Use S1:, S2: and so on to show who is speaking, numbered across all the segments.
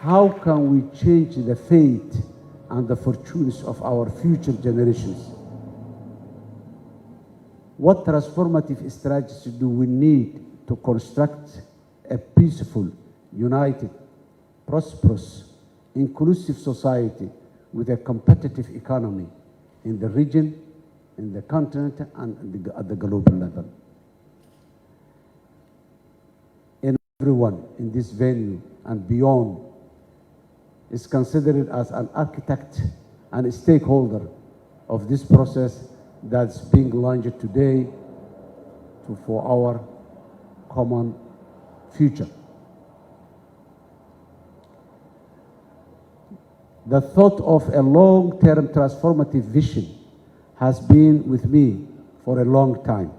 S1: How can we change the fate and the fortunes of our future generations? What transformative strategies do we need to construct a peaceful, united, prosperous, inclusive society with a competitive economy in the region, in the continent, and at the global level? Everyone in this venue and beyond is considered as an architect and a stakeholder of this process that's being launched today for our common future. The thought of a long-term transformative vision has been with me for a long time,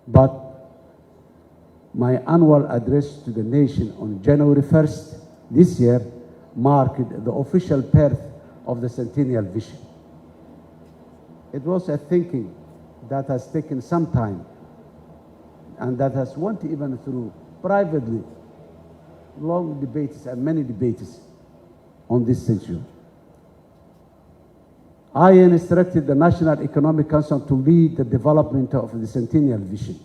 S1: but my annual address to the nation on January 1st this year marked the official birth of the Centennial Vision. It was a thinking that has taken some time and that has went even through privately long debates and many debates on this issue. I instructed the National Economic Council to lead the development of the Centennial Vision,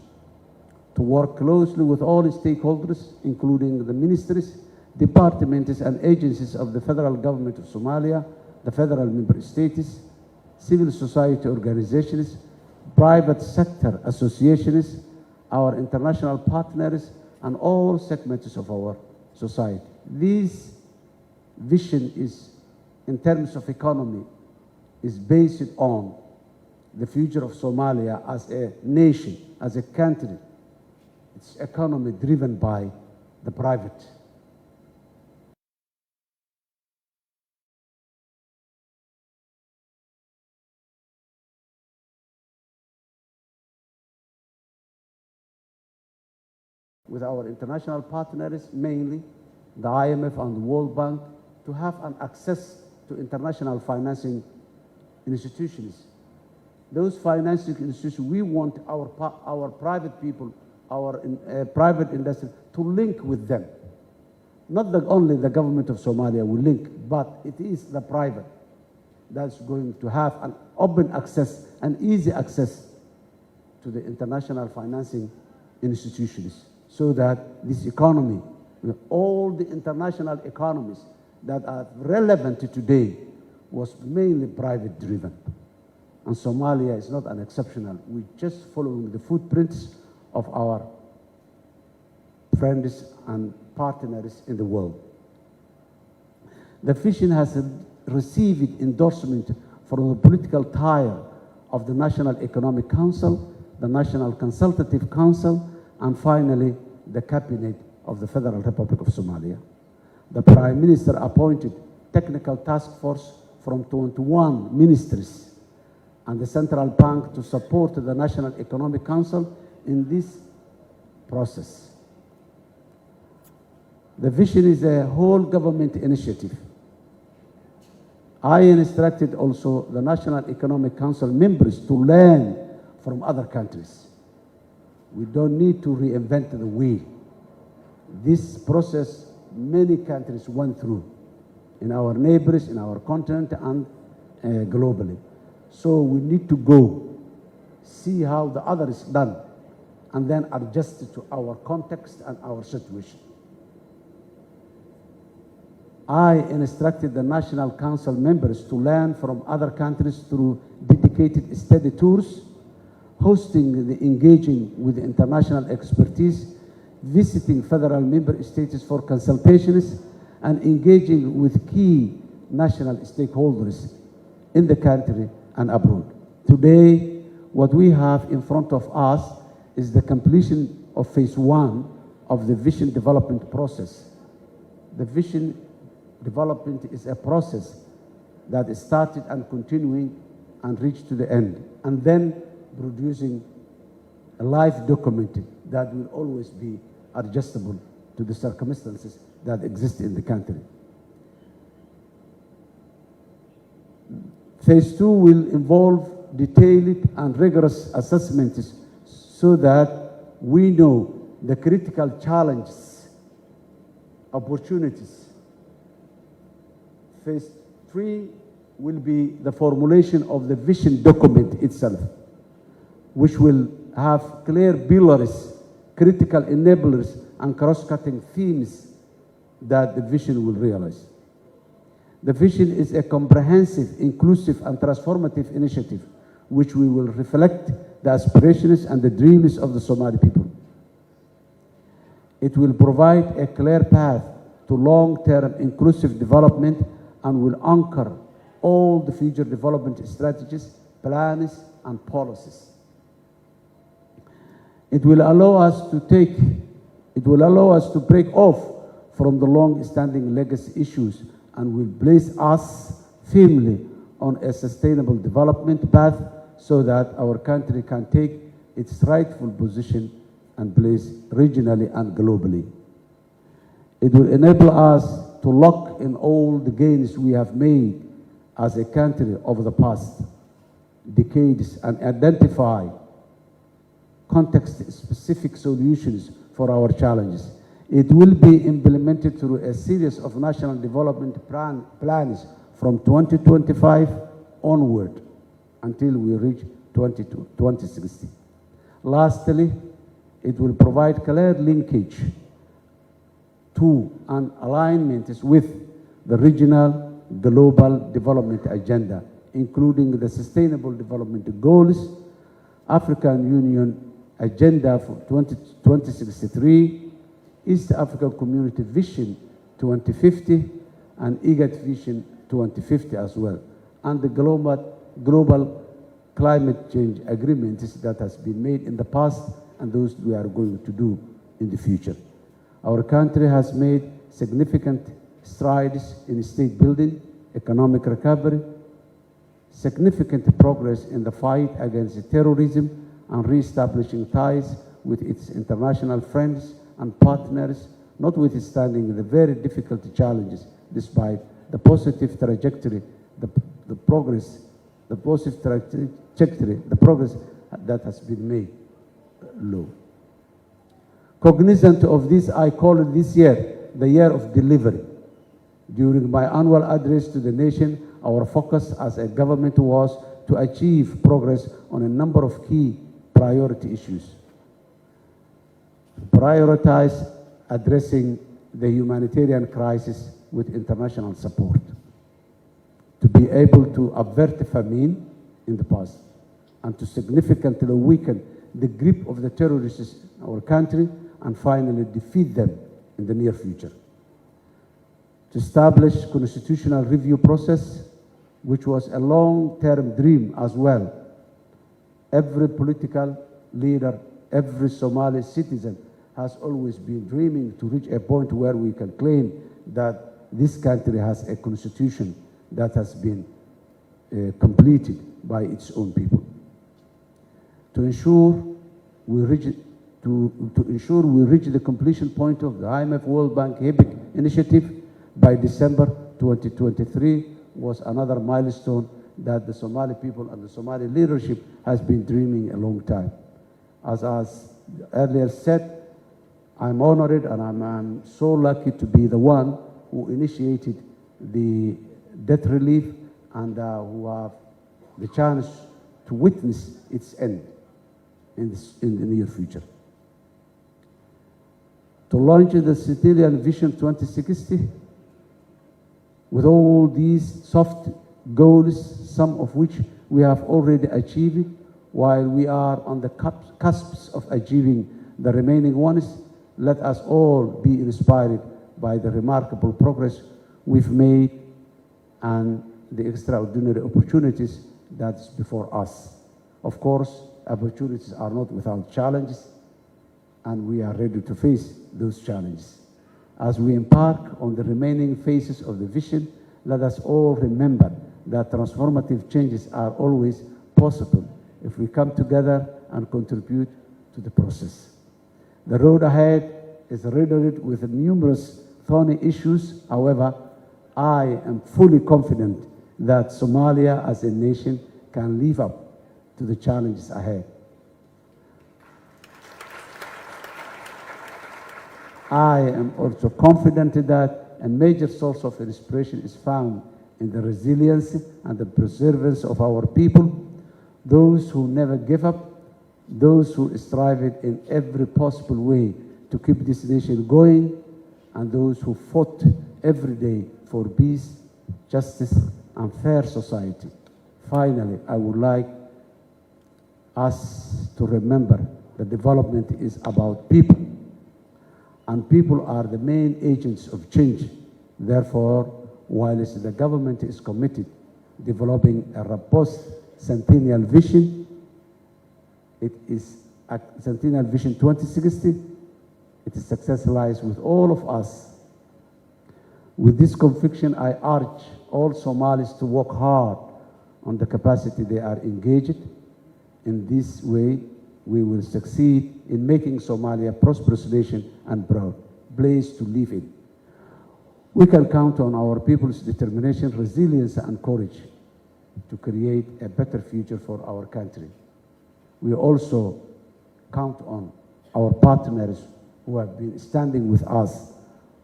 S1: to work closely with all stakeholders, including the ministries, departments, and agencies of the federal government of Somalia, the federal member states, civil society organizations, private sector associations, our international partners, and all segments of our society. This vision is, in terms of economy, is based on the future of Somalia as a nation, as a country. Its economy driven by the private. With our international partners, mainly the IMF and the World Bank, to have an access to international financing institutions. Those financing institutions, we want our private people, our private industry to link with them. Not that only the government of Somalia will link, but it is the private that's going to have an open access and easy access to the international financing institutions, so that this economy, all the international economies that are relevant today, was mainly private driven. And Somalia is not an exceptional. We're just following the footprints of our friends and partners in the world. The vision has received endorsement from the political tier of the National Economic Council, the National Consultative Council, and finally, the Cabinet of the Federal Republic of Somalia. The Prime Minister appointed technical task force from 21 ministries and the Central Bank to support the National Economic Council in this process. The vision is a whole government initiative. I instructed also the National Economic Council members to learn from other countries. We don't need to reinvent the wheel. This process many countries went through in our neighbors, in our continent, and globally. So we need to go see how the other is done and then adjust it to our context and our situation. I instructed the National Council members to learn from other countries through dedicated study tours, hosting the engaging with international expertise, visiting federal member states for consultations, and engaging with key national stakeholders in the country and abroad. Today, what we have in front of us is the completion of phase 1 of the vision development process. The vision development is a process that is started and continuing and reached to the end, and then producing a life document that will always be adjustable to the circumstances that exist in the country. Phase 2 will involve detailed and rigorous assessments so that we know the critical challenges, opportunities, Phase 3 will be the formulation of the vision document itself, which will have clear pillars, critical enablers, and cross-cutting themes that the vision will realize. The vision is a comprehensive, inclusive, and transformative initiative which we will reflect the aspirations and the dreams of the Somali people. It will provide a clear path to long-term inclusive development and will anchor all the future development strategies, plans, and policies. It will allow us to break off from the long-standing legacy issues and will place us firmly on a sustainable development path so that our country can take its rightful position and place regionally and globally. It will enable us to lock in all the gains we have made as a country over the past decades and identify context-specific solutions for our challenges. It will be implemented through a series of national development plans from 2025 onward until we reach 2060. Lastly, it will provide clear linkage to and alignments with the regional global development agenda, including the Sustainable Development Goals, African Union Agenda for 2063, East African Community Vision 2050, and IGAD Vision 2050 as well, and the global climate change agreements that has been made in the past and those we are going to do in the future. Our country has made significant strides in state building, economic recovery, significant progress in the fight against terrorism, and re-establishing ties with its international friends and partners, notwithstanding the very difficult challenges, despite the positive trajectory, the progress that has been made low. Cognizant of this, I call this year the year of delivery. During my annual address to the nation, our focus as a government was to achieve progress on a number of key priority issues. Prioritize addressing the humanitarian crisis with international support. To be able to avert famine in the past and to significantly weaken the grip of the terrorists in our country and finally defeat them in the near future. To establish constitutional review process, which was a long-term dream as well. Every political leader, every Somali citizen has always been dreaming to reach a point where we can claim that this country has a constitution that has been completed by its own people. To ensure we reach the completion point of the IMF World Bank HIIGSIGA initiative by December 2023 was another milestone that the Somali people and the Somali leadership has been dreaming a long time. As earlier said, I'm honored and I'm so lucky to be the one who initiated the debt relief and who have the chance to witness its end in the near future. To launch the Civilian Vision 2060 with all these soft goals, some of which we have already achieved, while we are on the cusps of achieving the remaining ones, let us all be inspired by the remarkable progress we've made and the extraordinary opportunities that's before us. Of course, opportunities are not without challenges, and we are ready to face those challenges. As we embark on the remaining phases of the vision, let us all remember that transformative changes are always possible if we come together and contribute to the process. The road ahead is riddled with numerous thorny issues. However, I am fully confident that Somalia as a nation can live up to the challenges ahead. I am also confident that a major source of inspiration is found in the resilience and the perseverance of our people, those who never give up, those who strive in every possible way to keep this nation going, and those who fought every day for peace, justice, and fair society. Finally, I would like us to remember that development is about people, and people are the main agents of change. Therefore, whilst the government is committed developing a robust centennial vision, it is a Centennial Vision 2060. Its success lies with all of us. With this conviction, I urge all Somalis to work hard on the capacity they are engaged. In this way, we will succeed in making Somalia a prosperous nation and proud place to live in. We can count on our people's determination, resilience, and courage to create a better future for our country. We also count on our partners who have been standing with us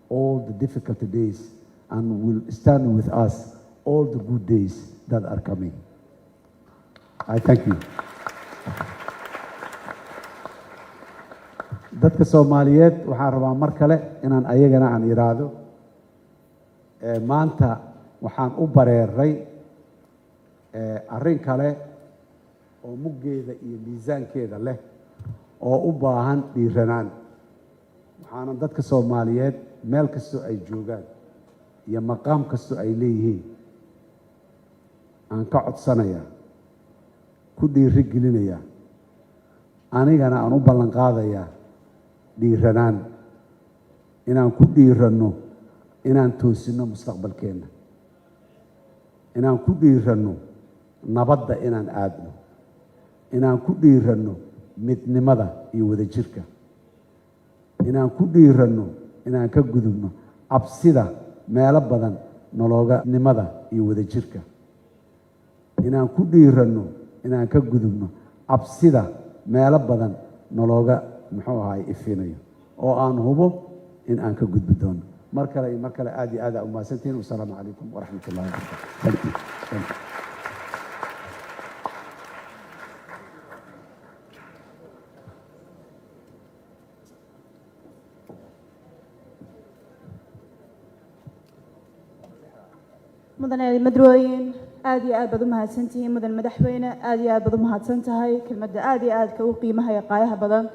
S1: all the difficult days and will stand with us all the good days that are coming. I thank you. dadka Soomaaliyeed waxaan rabaa mar kale inaan ayagana aan iraado maanta waxaan u bareeray arrin kale oo muggeeda iyo miisaankeeda leh oo u baahan dhiiranaan waxaana dadka Soomaaliyeed meel kasta ay joogaan iyo maqaam kasta ay leeyihiin aan ka codsanayaa ku dhiiri gelinaya anigana aan u ballan qaadayaa dhiiranaan inaan ku dhiiranno inaan toosino mustaqbalkeena inaan ku dhiiranno nabadda inaan aadno inaan ku dhiiranno midnimada iyo wadajirka inaan ku dhiiranno inaan ka gudubno cabsida meelo badan nologa nimada iyo wadajirka inaan ku dhiiranno inaan ka gudubno cabsida meelo badan nologa muxuu ahaay ifinayo oo aan hubo in aan ka gudbi doono mar kale aad iyo aad u mahadsantiin. Wassalaamu calaykum waraxmatullaahi wabarakaatuh. Thank you.
S2: مدن مدروين آدي آد بدو مهاتسنتي مدن مدحوينة آدي آد بدو مهاتسنتهاي كلمة آدي آد كو قيمها يقايها بدن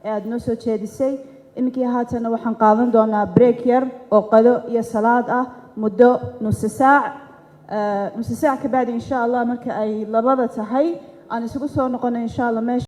S2: آد نوسو تشيديسي إمكي هاتنا وحن قادن دونا بريكير أو قدو يا صلاة مدو نص ساعة كبعد إن شاء الله مركا أي لبضة هاي أنا سوكو نقول إن شاء الله ماشي